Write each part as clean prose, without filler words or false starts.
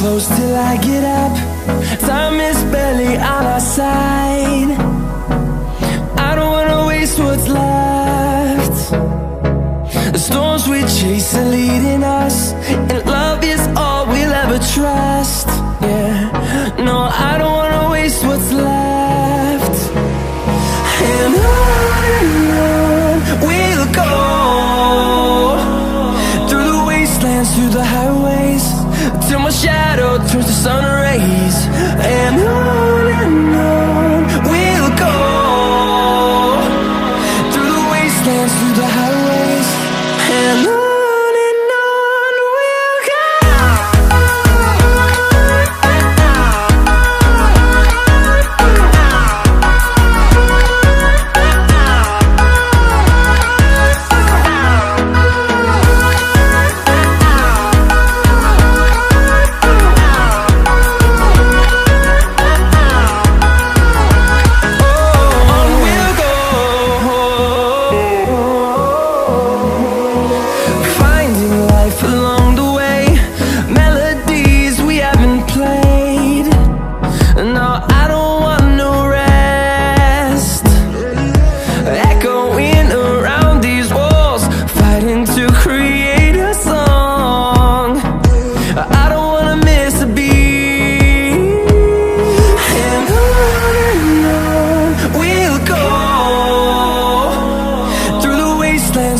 close till I get up. Time is barely on our side. I don't wanna waste what's left. The storms we chase are leading us, and love is all we'll ever trust. Yeah, no, I don't wanna waste what's left. And on we'll go, through the wastelands, through the highways, till my shadow turns to sun rays. And on we'll go, through the wastelands, through the highways, and on we'll go.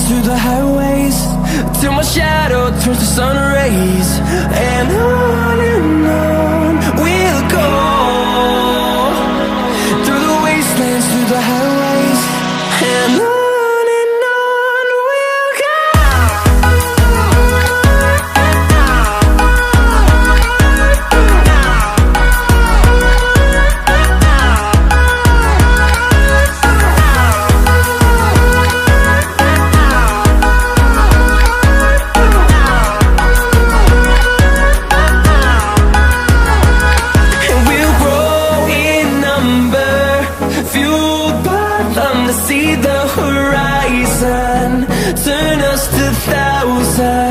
Through the highways, till my shadow turns to sun rays. And on we'll go, through the wastelands, through the highways, and on we'll go. See the horizon, turn us to thousands.